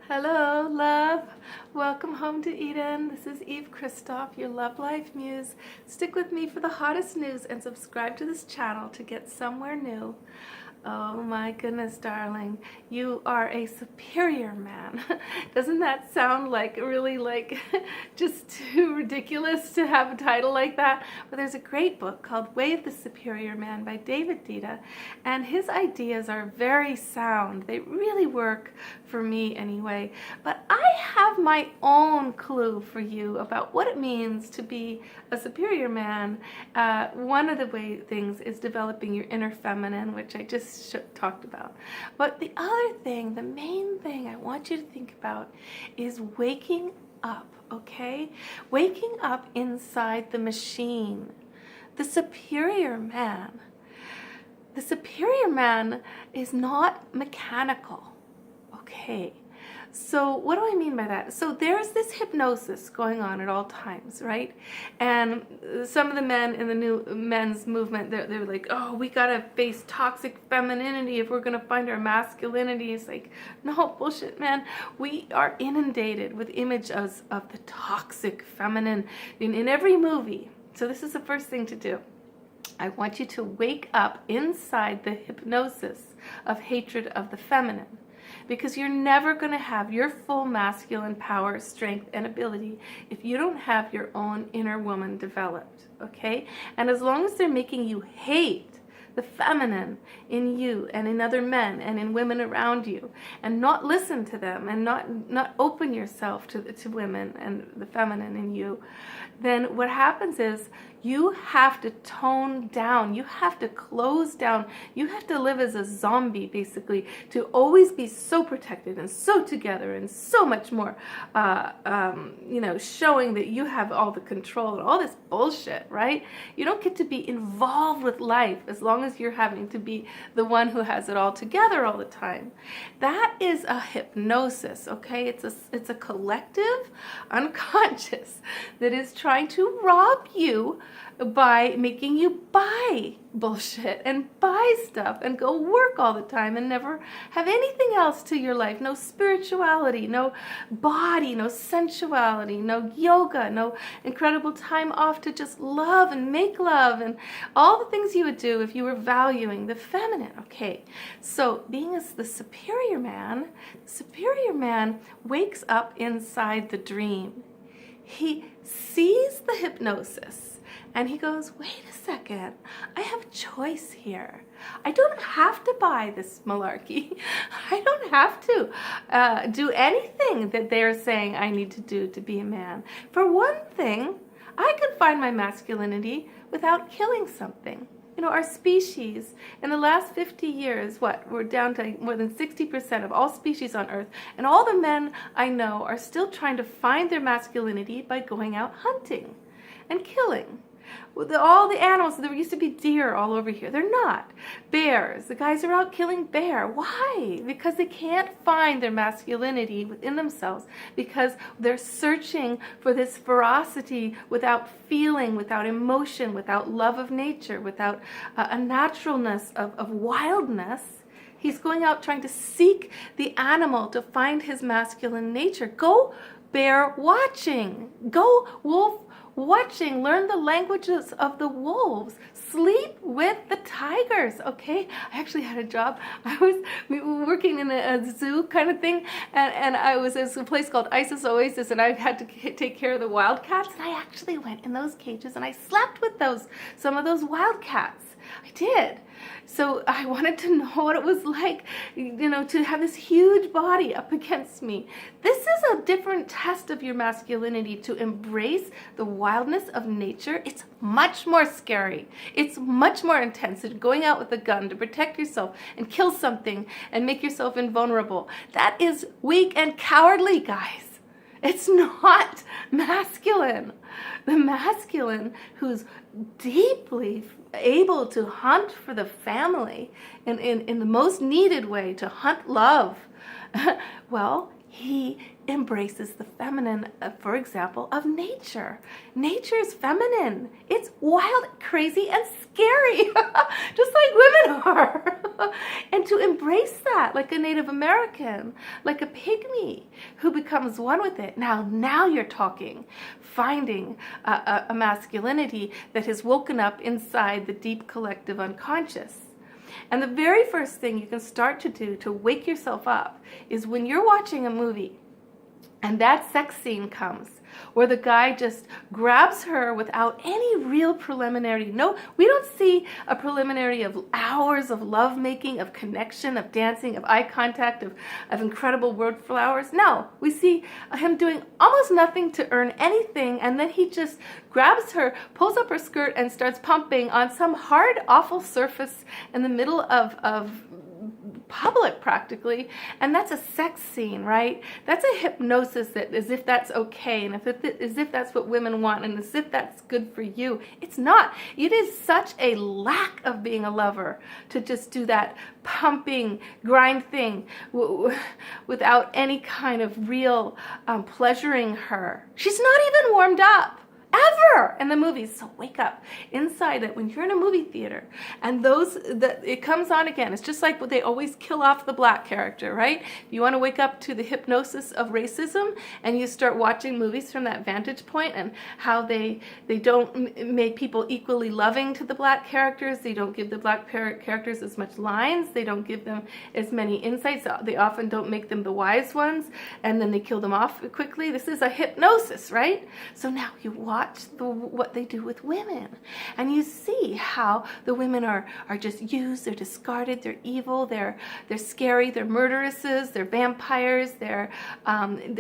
Hello, love. Welcome home to Eden. This is Eve Christoph, your Love Life Muse. Stick with me for the hottest news and subscribe to this channel to get somewhere new. Oh my goodness, darling. You are a superior man. Doesn't that sound like really just too ridiculous to have a title like that? But there's a great book called Way of the Superior Man by David Deida, and his ideas are very sound. They really work for me anyway. But I have my own clue for you about what it means to be a superior man. One of the things is developing your inner feminine, which I just talked about. But the other thing, the main thing I want you to think about is waking up, okay? Waking up inside the machine. The superior man. The superior man is not mechanical, okay? So what do I mean by that? So there's this hypnosis going on at all times, right? And some of the men in the new men's movement, they're like, oh, we gotta face toxic femininity if we're gonna find our masculinity. It's like, no, bullshit, man. We are inundated with images of the toxic feminine in every movie. So this is the first thing to do. I want you to wake up inside the hypnosis of hatred of the feminine. Because you're never going to have your full masculine power, strength, and ability if you don't have your own inner woman developed, okay? And as long as they're making you hate the feminine in you and in other men and in women around you, and not listen to them and not open yourself to women and the feminine in you, then what happens is you have to tone down, you have to close down, you have to live as a zombie basically to always be so protected and so together and so much more, showing that you have all the control and all this bullshit, right? You don't get to be involved with life as long as you're having to be the one who has it all together all the time. That is a hypnosis, okay? It's a collective unconscious that is trying to rob you by making you buy bullshit and buy stuff and go work all the time and never have anything else to your life. No spirituality, no body, no sensuality, no yoga, no incredible time off to just love and make love and all the things you would do if you were valuing the feminine. Okay, so being the superior man wakes up inside the dream. He sees the hypnosis and he goes, wait a second, I have a choice here. I don't have to buy this malarkey. I don't have to do anything that they're saying I need to do to be a man. For one thing, I can find my masculinity without killing something. You know, our species, in the last 50 years, we're down to more than 60% of all species on Earth, and all the men I know are still trying to find their masculinity by going out hunting and killing. All the animals, there used to be deer all over here. They're not. Bears, the guys are out killing bear. Why? Because they can't find their masculinity within themselves, because they're searching for this ferocity without feeling, without emotion, without love of nature, without a naturalness of wildness. He's going out trying to seek the animal to find his masculine nature. Go bear watching. Go wolf watching. Learn the languages of the wolves. Sleep with the tigers, okay? I actually had a job. I was working in a zoo kind of thing, and I was at a place called Isis Oasis, and I had to take care of the wildcats, and I actually went in those cages and I slept with some of those wildcats. I did. So I wanted to know what it was like, to have this huge body up against me. This is a different test of your masculinity, to embrace the wildness of nature. It's much more scary. It's much more intense than going out with a gun to protect yourself and kill something and make yourself invulnerable. That is weak and cowardly, guys. It's not masculine. The masculine who's deeply able to hunt for the family in the most needed way, to hunt love, well, he embraces the feminine, for example, of nature. Nature is feminine. It's wild, crazy, and scary, just like women are. And to embrace that like a Native American, like a pygmy who becomes one with it. Now you're talking. Finding a masculinity that has woken up inside the deep collective unconscious. And the very first thing you can start to do to wake yourself up is when you're watching a movie and that sex scene comes where the guy just grabs her without any real preliminary. No, we don't see a preliminary of hours of lovemaking, of connection, of dancing, of eye contact, of incredible word flowers. No, we see him doing almost nothing to earn anything, and then he just grabs her, pulls up her skirt, and starts pumping on some hard, awful surface in the middle of public practically, and that's a sex scene, right? That's a hypnosis, that as if that's okay, and as if that's what women want, and as if that's good for you. It's not. It is such a lack of being a lover to just do that pumping grind thing without any kind of real pleasuring her. She's not even warmed up ever in the movies. So wake up inside that when you're in a movie theater and it comes on again. It's just like what they always kill off the black character, right? You want to wake up to the hypnosis of racism, and you start watching movies from that vantage point and how they don't make people equally loving to the black characters. They don't give the black characters as much lines. They don't give them as many insights. They often don't make them the wise ones, and then they kill them off quickly. This is a hypnosis, right? So now you watch what they do with women, and you see how the women are just used, they're discarded, they're evil, they're scary, they're murderesses, they're vampires, their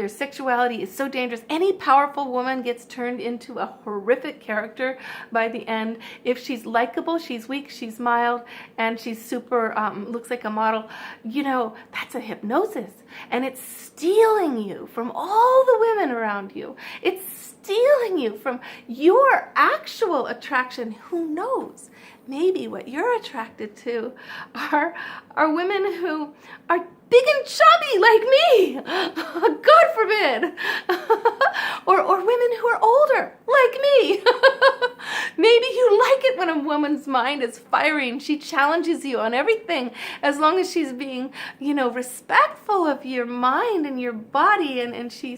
sexuality is so dangerous. Any powerful woman gets turned into a horrific character by the end. If she's likable, she's weak, she's mild, and she's super, looks like a model. You know, that's a hypnosis, and it's stealing you from all the women around you. It's stealing you from your actual attraction. Who knows? Maybe what you're attracted to are women who are big and chubby like me. God forbid. or women who are older like me. Maybe you like it when a woman's mind is firing. She challenges you on everything, as long as she's being, respectful of your mind and your body, and she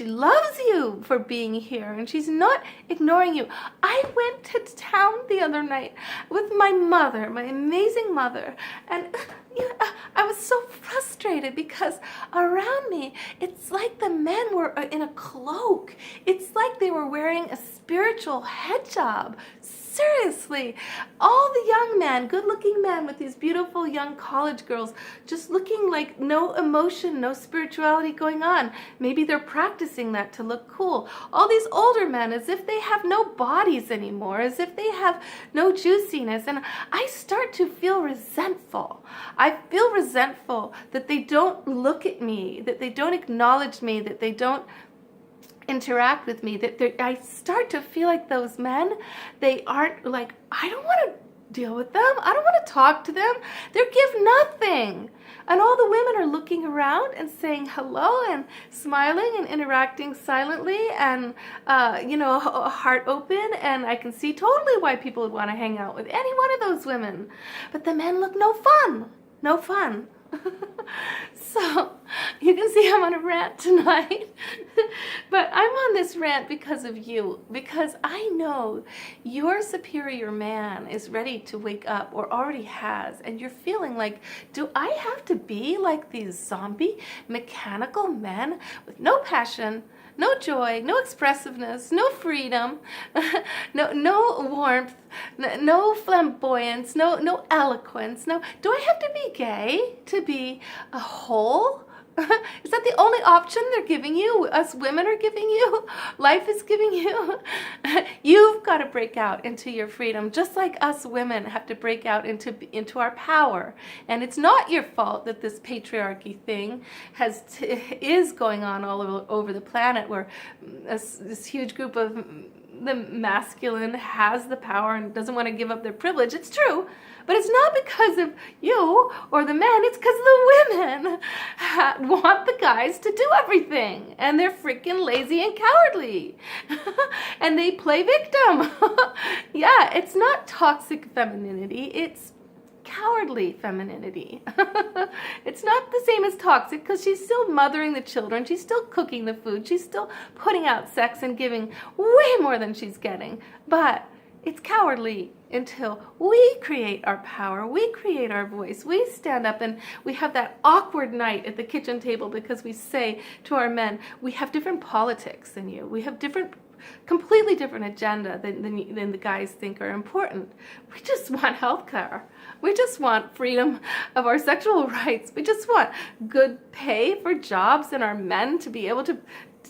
loves you for being here, and she's not ignoring you. I went to town the other night with my mother, my amazing mother, and I was so frustrated because around me, it's like the men were in a cloak. It's like they were wearing a spiritual hijab. Seriously, all the young men, good-looking men with these beautiful young college girls, just looking like no emotion, no spirituality going on. Maybe they're practicing that to look cool. All these older men, as if they have no bodies anymore, as if they have no juiciness. And I start to feel resentful. I feel resentful that they don't look at me, that they don't acknowledge me, that they don't interact with me, that I start to feel like those men, they aren't like, I don't want to deal with them. I don't want to talk to them. They give nothing. And all the women are looking around and saying hello and smiling and interacting silently and, heart open. And I can see totally why people would want to hang out with any one of those women. But the men look no fun. No fun. So you can see I'm on a rant tonight. But I'm on this rant because of you, because I know your superior man is ready to wake up, or already has, and you're feeling like, do I have to be like these zombie mechanical men with no passion, no joy, no expressiveness, no freedom, no warmth, no flamboyance, no eloquence. No, do I have to be gay to be a whole? Is that the only option they're giving you? Us women are giving you? Life is giving you? You've got to break out into your freedom, just like us women have to break out into our power. And it's not your fault that this patriarchy thing is going on all over the planet, where this huge group of the masculine has the power and doesn't want to give up their privilege. It's true. But it's not because of you or the men. It's because the women want the guys to do everything. And they're freaking lazy and cowardly. And they play victim. Yeah, it's not toxic femininity. It's cowardly femininity. It's not the same as toxic because she's still mothering the children. She's still cooking the food. She's still putting out sex and giving way more than she's getting. But it's cowardly until we create our power, we create our voice, we stand up and we have that awkward night at the kitchen table because we say to our men, we have different politics than you. We have completely different agenda than the guys think are important. We just want health care. We just want freedom of our sexual rights. We just want good pay for jobs and our men to be able to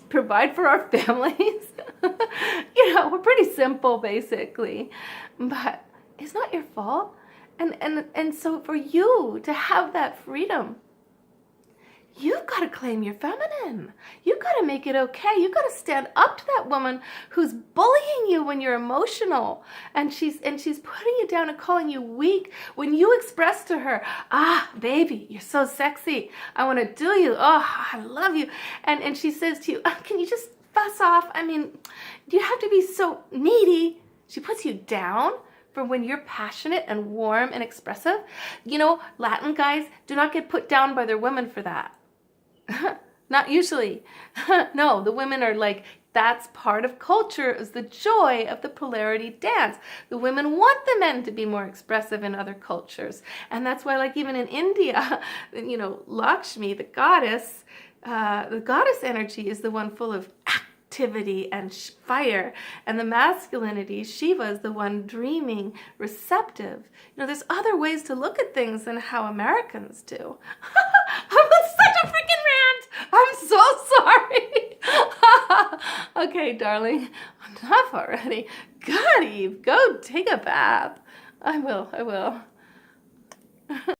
provide for our families. You know, we're pretty simple basically, but it's not your fault. And so for you to have that freedom, you've got to claim your feminine. You've got to make it okay. You've got to stand up to that woman who's bullying you when you're emotional, and she's putting you down and calling you weak when you express to her, baby, you're so sexy. I want to do you. Oh, I love you. And she says to you, can you just fuss off? I mean, do you have to be so needy? She puts you down for when you're passionate and warm and expressive. You know, Latin guys do not get put down by their women for that. Not usually. No, the women are like, that's part of culture, is the joy of the polarity dance. The women want the men to be more expressive in other cultures. And that's why, like, even in India, you know, Lakshmi, the goddess energy is the one full of activity and fire, and the masculinity, Shiva, is the one dreaming, receptive. You know, there's other ways to look at things than how Americans do. I'm such a freaking rant. I'm so sorry. Okay, darling, enough already. God, Eve, go take a bath. I will.